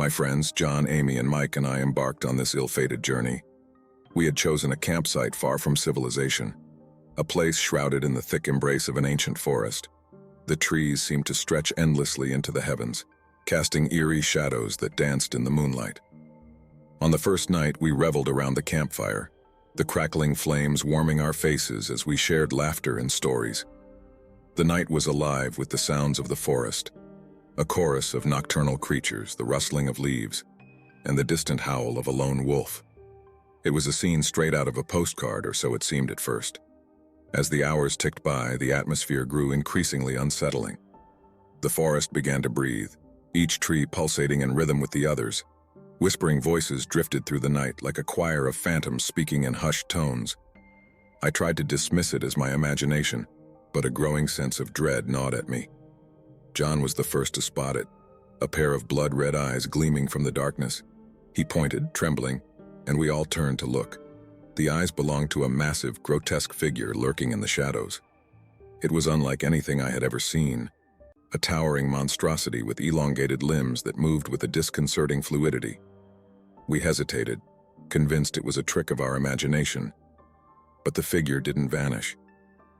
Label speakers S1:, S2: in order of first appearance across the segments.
S1: My friends, John, Amy, and Mike and I embarked on this ill-fated journey. We had chosen a campsite far from civilization, a place shrouded in the thick embrace of an ancient forest. The trees seemed to stretch endlessly into the heavens, casting eerie shadows that danced in the moonlight. On the first night, we reveled around the campfire, the crackling flames warming our faces as we shared laughter and stories. The night was alive with the sounds of the forest, a chorus of nocturnal creatures, the rustling of leaves, and the distant howl of a lone wolf. It was a scene straight out of a postcard, or so it seemed at first. As the hours ticked by, the atmosphere grew increasingly unsettling. The forest began to breathe, each tree pulsating in rhythm with the others. Whispering voices drifted through the night like a choir of phantoms speaking in hushed tones. I tried to dismiss it as my imagination, but a growing sense of dread gnawed at me. John was the first to spot it, a pair of blood-red eyes gleaming from the darkness. He pointed, trembling, and we all turned to look. The eyes belonged to a massive, grotesque figure lurking in the shadows. It was unlike anything I had ever seen, a towering monstrosity with elongated limbs that moved with a disconcerting fluidity. We hesitated, convinced it was a trick of our imagination. But the figure didn't vanish.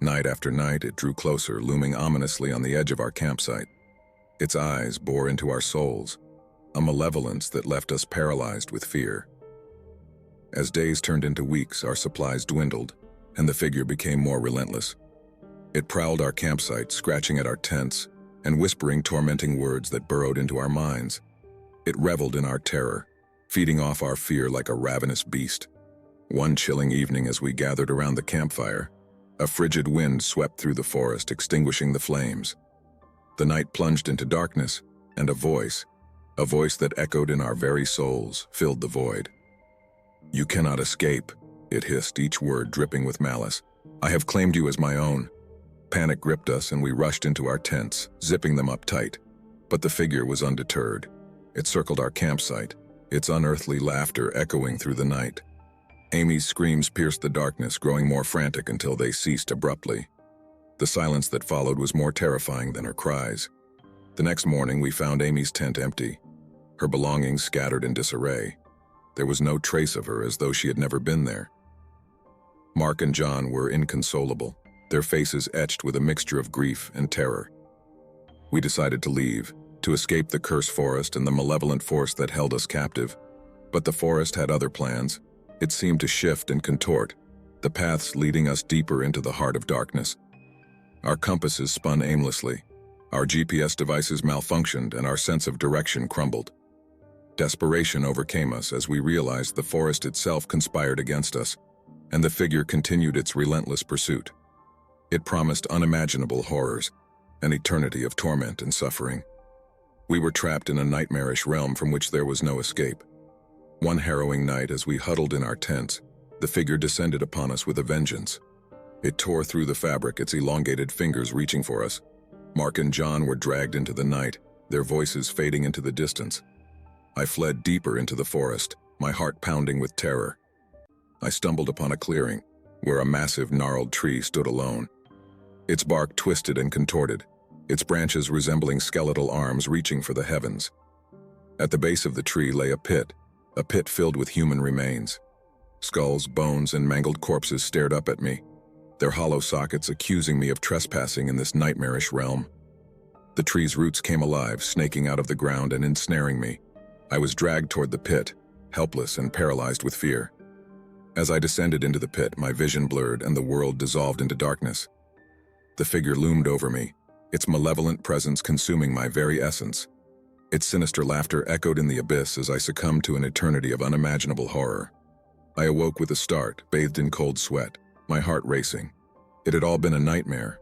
S1: Night after night, it drew closer, looming ominously on the edge of our campsite. Its eyes bore into our souls, a malevolence that left us paralyzed with fear. As days turned into weeks, our supplies dwindled, and the figure became more relentless. It prowled our campsite, scratching at our tents, and whispering tormenting words that burrowed into our minds. It reveled in our terror, feeding off our fear like a ravenous beast. One chilling evening, as we gathered around the campfire, a frigid wind swept through the forest, extinguishing the flames. The night plunged into darkness, and a voice that echoed in our very souls, filled the void. "You cannot escape," it hissed, each word dripping with malice. "I have claimed you as my own." Panic gripped us, and we rushed into our tents, zipping them up tight. But the figure was undeterred. It circled our campsite, its unearthly laughter echoing through the night. Amy's screams pierced the darkness, growing more frantic until they ceased abruptly. The silence that followed was more terrifying than her cries. The next morning, we found Amy's tent empty, her belongings scattered in disarray. There was no trace of her, as though she had never been there. Mark and John were inconsolable, their faces etched with a mixture of grief and terror. We decided to leave, to escape the cursed forest and the malevolent force that held us captive. But the forest had other plans. It seemed to shift and contort, the paths leading us deeper into the heart of darkness. Our compasses spun aimlessly, our GPS devices malfunctioned, and our sense of direction crumbled. Desperation overcame us as we realized the forest itself conspired against us, and the figure continued its relentless pursuit. It promised unimaginable horrors, an eternity of torment and suffering. We were trapped in a nightmarish realm from which there was no escape. One harrowing night, as we huddled in our tents, the figure descended upon us with a vengeance. It tore through the fabric, its elongated fingers reaching for us. Mark and John were dragged into the night, their voices fading into the distance. I fled deeper into the forest, my heart pounding with terror. I stumbled upon a clearing, where a massive gnarled tree stood alone. Its bark twisted and contorted, its branches resembling skeletal arms reaching for the heavens. At the base of the tree lay a pit filled with human remains. Skulls, bones, and mangled corpses stared up at me, their hollow sockets accusing me of trespassing in this nightmarish realm. The tree's roots came alive, snaking out of the ground and ensnaring me. I was dragged toward the pit, helpless and paralyzed with fear. As I descended into the pit, my vision blurred and the world dissolved into darkness. The figure loomed over me, its malevolent presence consuming my very essence. Its sinister laughter echoed in the abyss as I succumbed to an eternity of unimaginable horror. I awoke with a start, bathed in cold sweat, my heart racing. It had all been a nightmare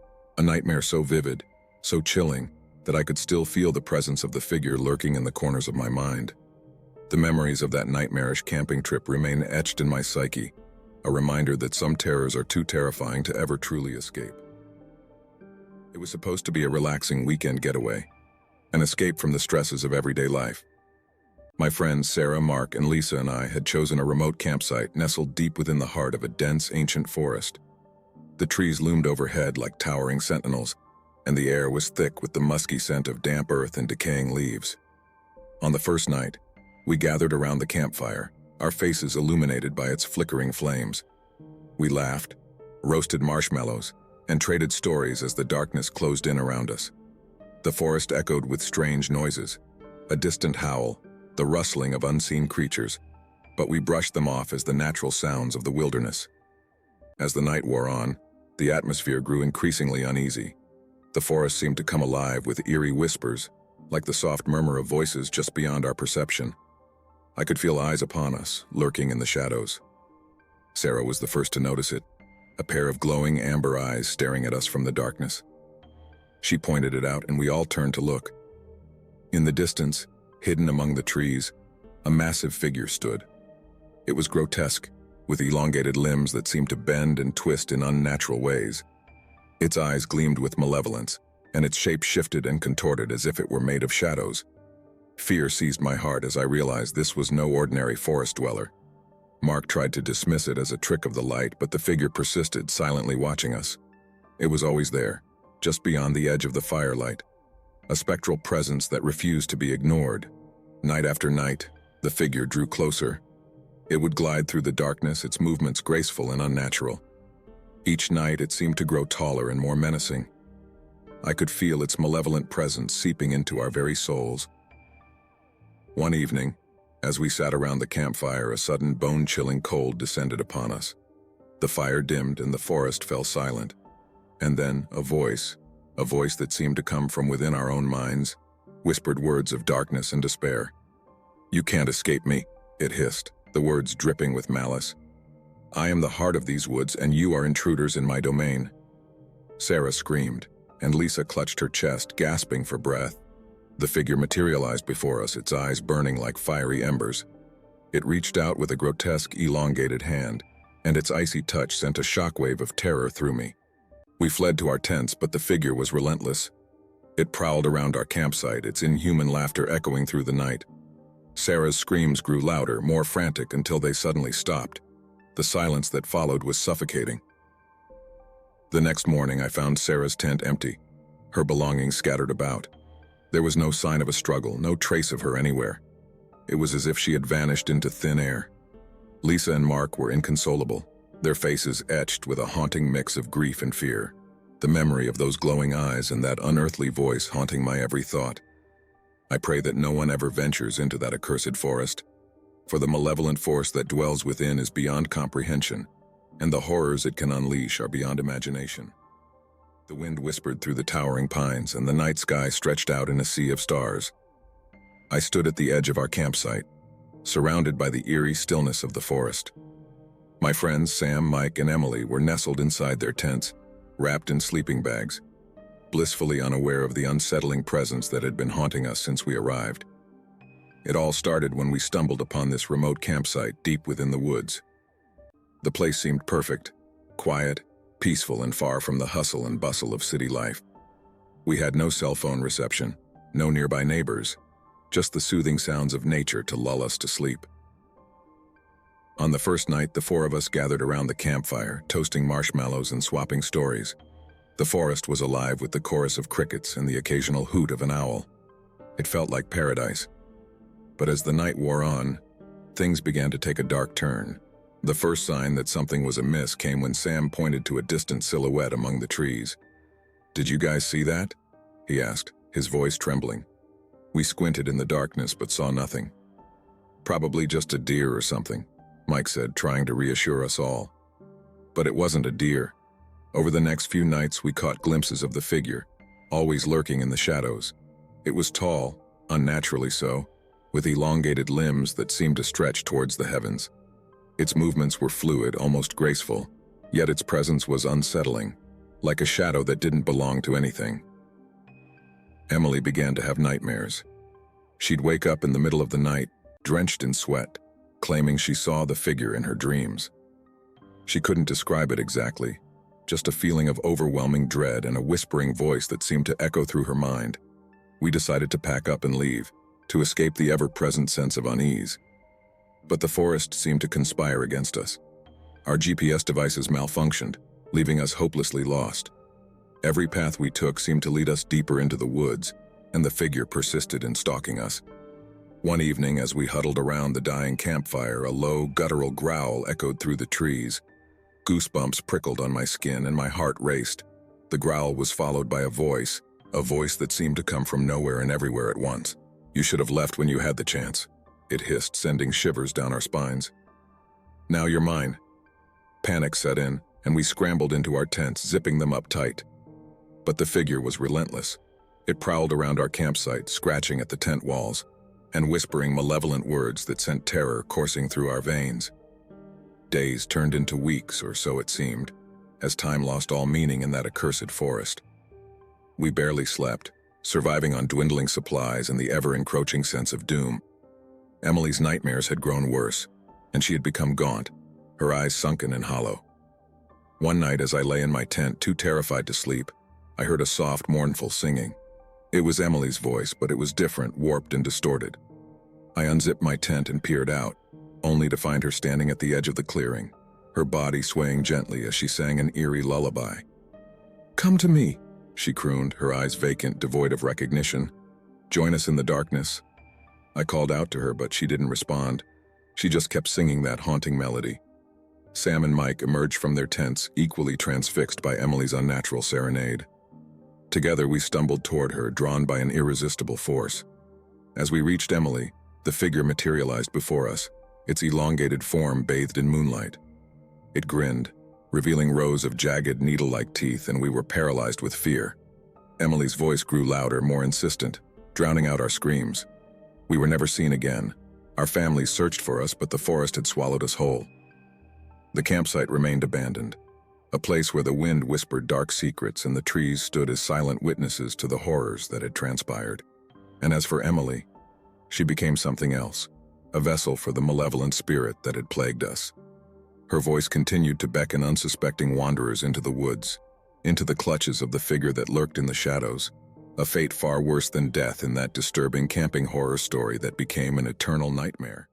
S1: so vivid, so chilling, that I could still feel the presence of the figure lurking in the corners of my mind. The memories of that nightmarish camping trip remain etched in my psyche, a reminder that some terrors are too terrifying to ever truly escape. It was supposed to be a relaxing weekend getaway, an escape from the stresses of everyday life. My friends Sarah, Mark, and Lisa and I had chosen a remote campsite nestled deep within the heart of a dense, ancient forest. The trees loomed overhead like towering sentinels, and the air was thick with the musky scent of damp earth and decaying leaves. On the first night, We gathered around the campfire, our faces illuminated by its flickering flames. We laughed, roasted marshmallows, and traded stories as the darkness closed in around us. The forest echoed with strange noises, a distant howl, the rustling of unseen creatures, but we brushed them off as the natural sounds of the wilderness. As the night wore on, the atmosphere grew increasingly uneasy. The forest seemed to come alive with eerie whispers, like the soft murmur of voices just beyond our perception. I could feel eyes upon us, lurking in the shadows. Sarah was the first to notice it, a pair of glowing amber eyes staring at us from the darkness. She pointed it out, and we all turned to look. In the distance, hidden among the trees, a massive figure stood. It was grotesque, with elongated limbs that seemed to bend and twist in unnatural ways. Its eyes gleamed with malevolence, and its shape shifted and contorted as if it were made of shadows. Fear seized my heart as I realized this was no ordinary forest dweller. Mark tried to dismiss it as a trick of the light, but the figure persisted, silently watching us. It was always there, just beyond the edge of the firelight, a spectral presence that refused to be ignored. Night after night, the figure drew closer. It would glide through the darkness, its movements graceful and unnatural. Each night it seemed to grow taller and more menacing. I could feel its malevolent presence seeping into our very souls. One evening, as we sat around the campfire, a sudden bone-chilling cold descended upon us. The fire dimmed and the forest fell silent. And then a voice that seemed to come from within our own minds, whispered words of darkness and despair. "You can't escape me," it hissed, the words dripping with malice. "I am the heart of these woods, and you are intruders in my domain." Sarah screamed, and Lisa clutched her chest, gasping for breath. The figure materialized before us, its eyes burning like fiery embers. It reached out with a grotesque, elongated hand, and its icy touch sent a shockwave of terror through me. We fled to our tents, but the figure was relentless. It prowled around our campsite, its inhuman laughter echoing through the night. Sarah's screams grew louder, more frantic, until they suddenly stopped. The silence that followed was suffocating. The next morning, I found Sarah's tent empty, her belongings scattered about. There was no sign of a struggle, no trace of her anywhere. It was as if she had vanished into thin air. Lisa and Mark were inconsolable, their faces etched with a haunting mix of grief and fear, the memory of those glowing eyes and that unearthly voice haunting my every thought. I pray that no one ever ventures into that accursed forest, for the malevolent force that dwells within is beyond comprehension, and the horrors it can unleash are beyond imagination. The wind whispered through the towering pines, and the night sky stretched out in a sea of stars. I stood at the edge of our campsite, surrounded by the eerie stillness of the forest. My friends Sam, Mike, and Emily were nestled inside their tents, wrapped in sleeping bags, blissfully unaware of the unsettling presence that had been haunting us since we arrived. It all started when we stumbled upon this remote campsite deep within the woods. The place seemed perfect, quiet, peaceful, and far from the hustle and bustle of city life. We had no cell phone reception, no nearby neighbors, just the soothing sounds of nature to lull us to sleep. On the first night, the four of us gathered around the campfire, toasting marshmallows and swapping stories. The forest was alive with the chorus of crickets and the occasional hoot of an owl. It felt like paradise. But as the night wore on, things began to take a dark turn. The first sign that something was amiss came when Sam pointed to a distant silhouette among the trees. "Did you guys see that?" he asked, his voice trembling. We squinted in the darkness but saw nothing. "Probably just a deer or something," Mike said, trying to reassure us all. But it wasn't a deer. Over the next few nights, we caught glimpses of the figure, always lurking in the shadows. It was tall, unnaturally so, with elongated limbs that seemed to stretch towards the heavens. Its movements were fluid, almost graceful, yet its presence was unsettling, like a shadow that didn't belong to anything. Emily began to have nightmares. She'd wake up in the middle of the night, drenched in sweat, claiming she saw the figure in her dreams. She couldn't describe it exactly, just a feeling of overwhelming dread and a whispering voice that seemed to echo through her mind. We decided to pack up and leave, to escape the ever-present sense of unease. But the forest seemed to conspire against us. Our GPS devices malfunctioned, leaving us hopelessly lost. Every path we took seemed to lead us deeper into the woods, and the figure persisted in stalking us. One evening, as we huddled around the dying campfire, a low, guttural growl echoed through the trees. Goosebumps prickled on my skin and my heart raced. The growl was followed by a voice that seemed to come from nowhere and everywhere at once. "You should have left when you had the chance," it hissed, sending shivers down our spines. "Now you're mine." Panic set in, and we scrambled into our tents, zipping them up tight. But the figure was relentless. It prowled around our campsite, scratching at the tent walls, and whispering malevolent words that sent terror coursing through our veins. Days turned into weeks, or so it seemed, as time lost all meaning in that accursed forest. We barely slept, surviving on dwindling supplies and the ever-encroaching sense of doom. Emily's nightmares had grown worse, and she had become gaunt, her eyes sunken and hollow. One night, as I lay in my tent, too terrified to sleep, I heard a soft, mournful singing. It was Emily's voice, but it was different, warped and distorted. I unzipped my tent and peered out, only to find her standing at the edge of the clearing, her body swaying gently as she sang an eerie lullaby. "Come to me," she crooned, her eyes vacant, devoid of recognition. "Join us in the darkness." I called out to her, but she didn't respond. She just kept singing that haunting melody. Sam and Mike emerged from their tents, equally transfixed by Emily's unnatural serenade. Together we stumbled toward her, drawn by an irresistible force. As we reached Emily, the figure materialized before us, its elongated form bathed in moonlight. It grinned, revealing rows of jagged, needle-like teeth, and we were paralyzed with fear. Emily's voice grew louder, more insistent, drowning out our screams. We were never seen again. Our families searched for us, but the forest had swallowed us whole. The campsite remained abandoned, a place where the wind whispered dark secrets and the trees stood as silent witnesses to the horrors that had transpired. And as for Emily, she became something else, a vessel for the malevolent spirit that had plagued us. Her voice continued to beckon unsuspecting wanderers into the woods, into the clutches of the figure that lurked in the shadows, a fate far worse than death in that disturbing camping horror story that became an eternal nightmare.